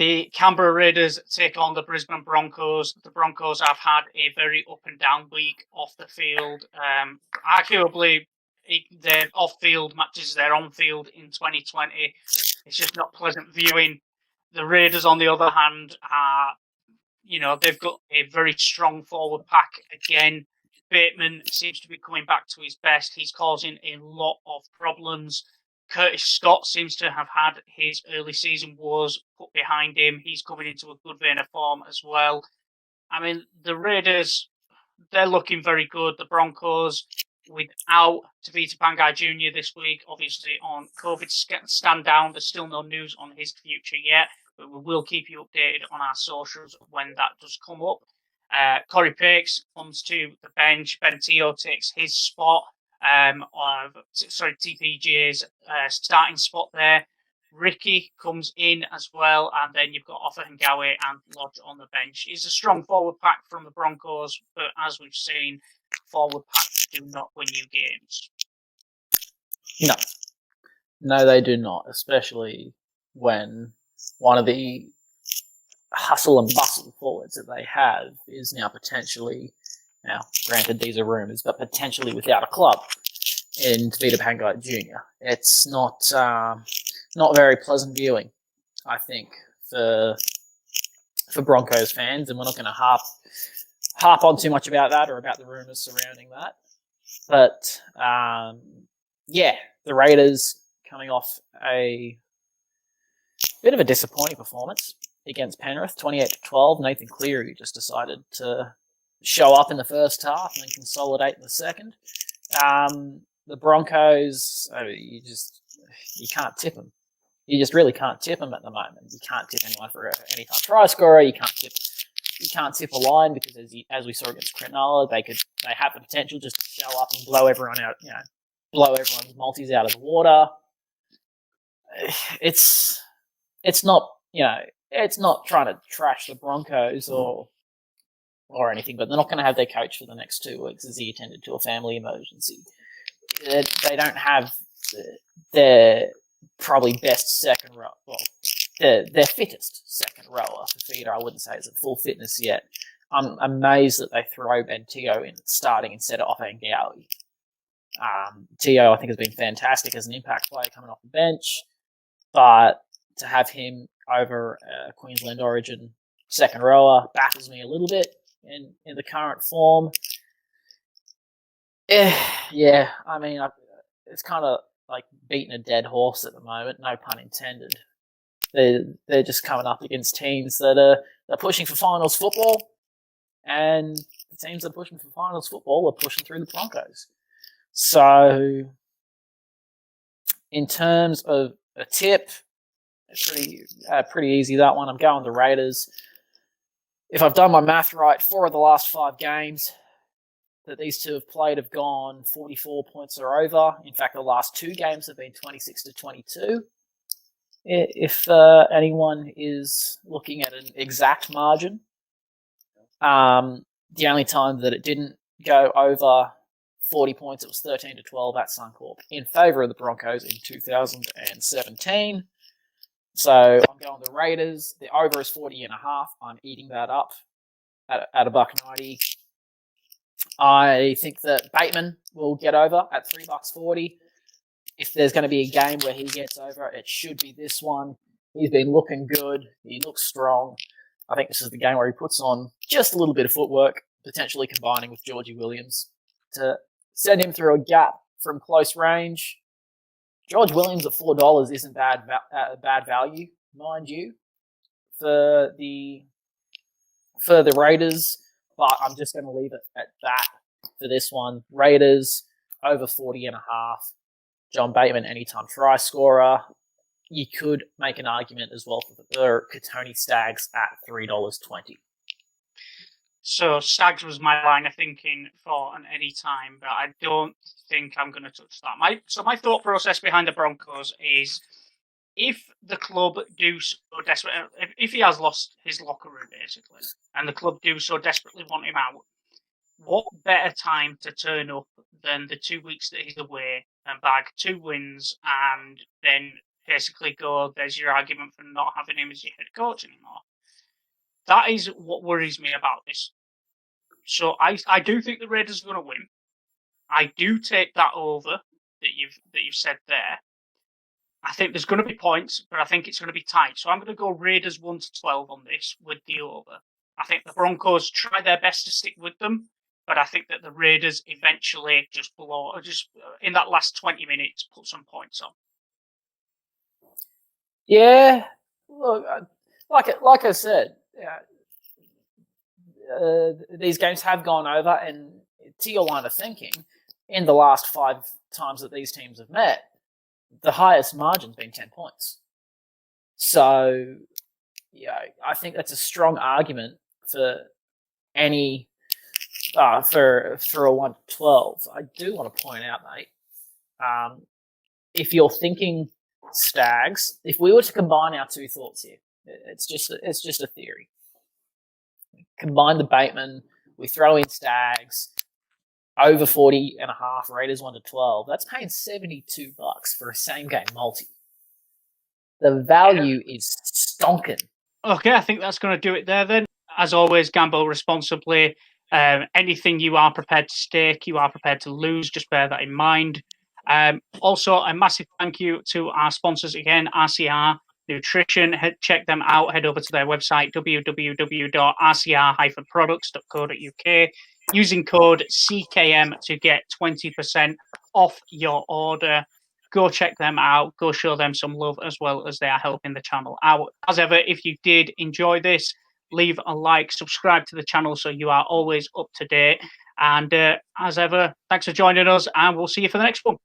The Canberra Raiders take on the Brisbane Broncos. The Broncos have had a very up and down week off the field. Arguably, their off-field matches their on-field in 2020. It's just not pleasant viewing. The Raiders, on the other hand, they've got a very strong forward pack again. Bateman seems to be coming back to his best. He's causing a lot of problems. Curtis Scott seems to have had his early season woes put behind him. He's coming into a good vein of form as well. I mean, the Raiders, they're looking very good. The Broncos, without Tavita Pangai Jr. this week, obviously on COVID stand down. There's still no news on his future yet, but we will keep you updated on our socials when that does come up. Corey Pakes comes to the bench. Ben Teo takes his spot. TPJ's starting spot there. Ricky comes in as well, and then you've got Offa Ngawe and Lodge on the bench. It's a strong forward pack from the Broncos, but as we've seen, forward packs do not win you games. No, they do not, especially when one of the hustle and bustle forwards that they have is now potentially, now granted these are rumours, but potentially without a club in Tavita Pangai Jr. It's not very pleasant viewing, I think, for Broncos fans, and we're not going to harp on too much about that or about the rumours surrounding that. But the Raiders coming off a bit of a disappointing performance against Penrith, 28-12. Nathan Cleary just decided to show up in the first half and then consolidate in the second. The Broncos, you can't tip them. You just really can't tip them at the moment. You can't tip anyone for any time try scorer. You can't tip a line because as we saw against Cronulla, they have the potential just to show up and blow everyone out. Blow everyone's multis out of the water. It's not trying to trash the Broncos or anything, but they're not going to have their coach for the next 2 weeks as he attended to a family emergency. They don't have their probably best second row. Well, their fittest second rower. Fafita, I wouldn't say is at full fitness yet. I'm amazed that they throw Ben Teo in starting instead of Offa Ngawe. Teo, I think, has been fantastic as an impact player coming off the bench, but to have him over Queensland Origin second rower baffles me a little bit in the current form. I mean, it's kind of like beating a dead horse at the moment, no pun intended. They're just coming up against teams that are pushing for finals football, and the teams that are pushing for finals football are pushing through the Broncos. So, in terms of a tip, it's pretty easy, that one. I'm going the Raiders. If I've done my math right, 4 of the last 5 games that these two have played have gone 44 points or over. In fact, the last 2 games have been 26-22. If anyone is looking at an exact margin, the only time that it didn't go over 40 points, it was 13-12 at Suncorp in favour of the Broncos in 2017. So I'm going the Raiders. The over is 40.5. I'm eating that up at $1.90. I think that Bateman will get over at $3.40. If there's going to be a game where he gets over, it should be this one. He's been looking good. He looks strong. I think this is the game where he puts on just a little bit of footwork, potentially combining with Georgie Williams to send him through a gap from close range. George Williams at $4 isn't bad value, mind you, for the Raiders, but I'm just going to leave it at that for this one. Raiders over 40.5. John Bateman, anytime try scorer. You could make an argument as well for Katoni Staggs at $3.20. So Staggs was my line of thinking for an anytime, but I don't think I'm going to touch that. My thought process behind the Broncos is if the club do so desperately, if he has lost his locker room basically, and the club do so desperately want him out, what better time to turn up than the 2 weeks that he's away and bag 2 wins and then basically go, there's your argument for not having him as your head coach anymore. That is what worries me about this. So I do think the Raiders are going to win. I do take that over that you've said there. I think there's going to be points, but I think it's going to be tight. So I'm going to go Raiders 1-12 on this with the over. I think the Broncos try their best to stick with them, but I think that the Raiders eventually just in that last 20 minutes put some points on. Yeah, look, like I said, these games have gone over, and to your line of thinking, in the last 5 times that these teams have met, the highest margin's been 10 points. So, I think that's a strong argument for any for a 1-12. I do want to point out, mate, if you're thinking Stags, if we were to combine our two thoughts here, it's just a theory. Combine the Bateman, we throw in Stags, over 40.5, Raiders 1-12. That's paying $72 for a same game multi. The value is stonking. Okay, I think that's going to do it there then. As always, gamble responsibly. Anything you are prepared to stake, you are prepared to lose. Just bear that in mind. Also, a massive thank you to our sponsors again, RCR Nutrition. Check them out. Head over to their website, www.rcr-products.co.uk. Using code CKM to get 20% off your order. Go check them out. Go show them some love as well as they are helping the channel out. As ever, if you did enjoy this, leave a like, subscribe to the channel so you are always up to date. And as ever, thanks for joining us, and we'll see you for the next one.